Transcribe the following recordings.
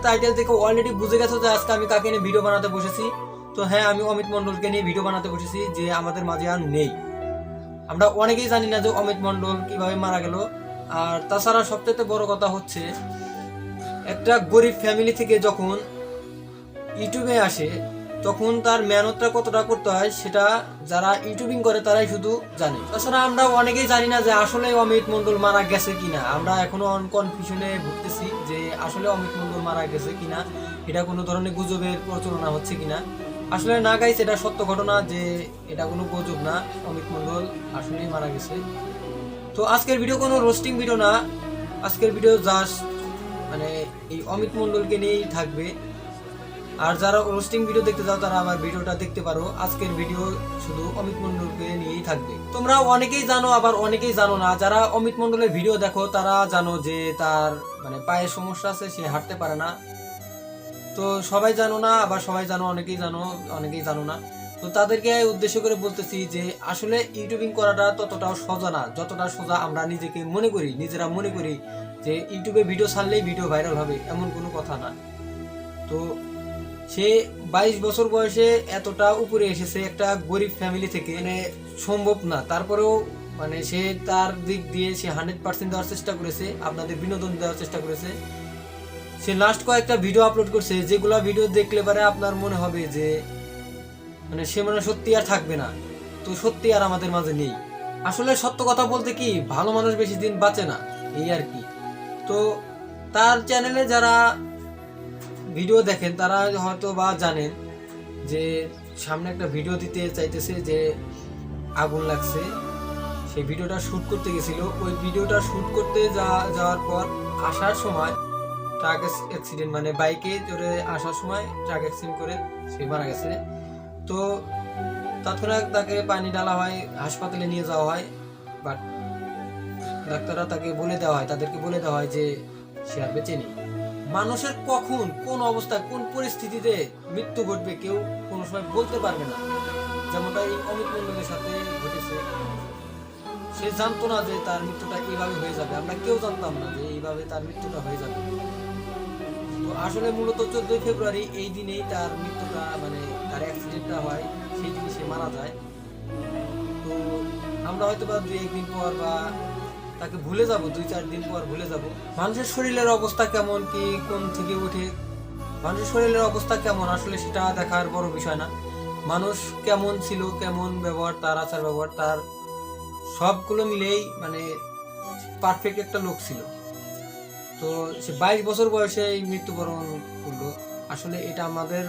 Title থেকে already বুঝে গেছো যে আজকে আমি কাকে নিয়ে ভিডিও বানাতে বসেছি। তো হ্যাঁ, আমি অমিত মন্ডলকে নিয়ে ভিডিও বানাতে বসেছি, যে আমাদের মাঝে আর নেই। আমরা অনেকেই জানি না যে অমিত মন্ডল কিভাবে মারা গেল। আর তাছাড়া সবচেয়ে বড় কথা হচ্ছে, একটা গরিব ফ্যামিলি থেকে যখন ইউটিউবে আসে তখন তার মেহনতটা কতটা করতে হয় সেটা যারা ইউটিউবিং করে তারাই শুধু জানে। তাছাড়া আমরা অনেকেই জানি না যে আসলে অমিত মন্ডল মারা গেছে কিনা। আমরা এখনো কনফিউশনে ভুগতেছি যে আসলে অমিত মন্ডল মারা গেছে কিনা, এটা কোনো ধরনের গুজবের প্রচলনা হচ্ছে কিনা। আসলে না গাইস, এটা সত্য ঘটনা, যে এটা কোনো গুজব না, অমিত মন্ডল আসলেই মারা গেছে। তো আজকের ভিডিও কোনো রোস্টিং ভিডিও না, আজকের ভিডিও জাস্ট মানে এই অমিত মন্ডলকে নিয়েই থাকবে। আর যারা রোস্টিং ভিডিও দেখতে চাও তারা আমার ভিডিওটা দেখতে পারো। আজকের ভিডিও শুধু অমিত মন্ডলকে নিয়েই থাকবে। তোমরা অনেকেই জানো, আবার অনেকেই জানো না। যারা অমিত মন্ডলের ভিডিও দেখো তারা জানো যে তার মানে পায়ের সমস্যা আছে, সে হাঁটতে পারে না। তো সবাই জানো না, আবার সবাই জানো, অনেকেই জানো, অনেকেই জানো না। তো তাদেরকে উদ্দেশ্য করে বলতেছি যে আসলে ইউটিউবিং করাটা ততটাও সোজা না যতটা সোজা আমরা নিজেকে মনে করি, নিজেরা মনে করি যে ইউটিউবে ভিডিও ছাড়লেই ভিডিও ভাইরাল হবে, এমন কোনো কথা না। তো সে 22 বছর বয়সে এতটা উপরে এসেছে একটা গরিব ফ্যামিলি থেকে, মানে সম্ভব না। তারপরেও মানে সে তার দিক দিয়ে সে 100% দেওয়ার চেষ্টা করেছে, আপনাদের বিনোদন দেওয়ার চেষ্টা করেছে। সে লাস্ট কয়েকটা ভিডিও আপলোড করছে, যেগুলা ভিডিও দেখলে পারে আপনার মনে হবে যে মানে সে মানে সত্যি আর থাকবে না। তো সত্যি আর আমাদের মাঝে নেই। আসলে সত্য কথা বলতে কি, ভালো মানুষ বেশি দিন বাঁচে না, এই আর কি। তো তার চ্যানেলে যারা ভিডিও দেখেন তারা হয়তো বা জানেন যে সামনে একটা ভিডিও দিতে চাইতেছে, যে আগুন লাগছে। সেই ভিডিওটা শ্যুট করতে গেছিল। ওই ভিডিওটা শ্যুট করতে যাওয়ার পর আসার সময় ট্রাক অ্যাক্সিডেন্ট, মানে বাইকে চড়ে আসার সময় ট্রাক অ্যাক্সিডেন্ট করে সে মারা গেছে। তো তৎক্ষণাৎ তাকে পানি ঢালা হয়, হাসপাতালে নিয়ে যাওয়া হয়। বাট ডাক্তাররা তাকে বলে দেওয়া হয়, তাদেরকে বলে দেওয়া হয় যে সে আর বেঁচে নেই। মানুষের কখন কোন অবস্থায় কোন পরিস্থিতিতে মৃত্যু ঘটবে কেউ কোনো সময় বলতে পারবে না। যেমনটা এই অমিত মন্ডলের সাথে ঘটেছে। সে জানতো না যে তার মৃত্যুটা এইভাবে হয়ে যাবে, আমরা কেউ জানতাম না যে এইভাবে তার মৃত্যুটা হয়ে যাবে। তো আসলে মূলত 14 ফেব্রুয়ারি এই দিনেই তার মৃত্যুটা, মানে তার অ্যাক্সিডেন্টটা হয়, সেই দিনই সে মারা যায়। তো আমরা হয়তো বা 2-1 দিন পর বা তাকে ভুলে যাব, 2-4 দিন পর ভুলে যাব। মানুষের শরীরের অবস্থা কেমন, কি কোন থেকে উঠে মানুষের শরীরের অবস্থা কেমন আসলে সেটা দেখার বড় বিষয় না। মানুষ কেমন ছিল, কেমন ব্যবহার, তার আচার ব্যবহার, তার সবগুলো মিলেই মানে পারফেক্ট একটা লোক ছিল। তো সে 22 বছর বয়সে মৃত্যুবরণ করলো। আসলে এটা আমাদের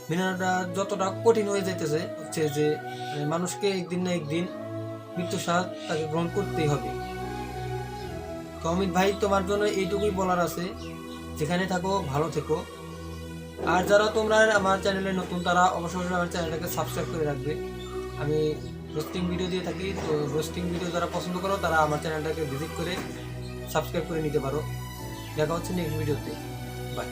মেনাটা যতটা কঠিন হয়ে যাইতেছে হচ্ছে যে মানে মানুষকে একদিন না একদিন মৃত্যুর স্বাদ তাকে গ্রহণ করতেই হবে। তো অমিত ভাই, তোমার জন্য এইটুকুই বলার আছে, যেখানে থাকো ভালো থেকো। আর যারা তোমরা আমার চ্যানেলে নতুন তারা অবশ্যই আমার চ্যানেলটাকে সাবস্ক্রাইব করে রাখবে। আমি রোস্টিং ভিডিও দিয়ে থাকি, তো রোস্টিং ভিডিও যারা পছন্দ করো তারা আমার চ্যানেলটাকে ভিজিট করে সাবস্ক্রাইব করে নিতে পারো। দেখা হচ্ছে নেক্সট ভিডিওতে। বাই।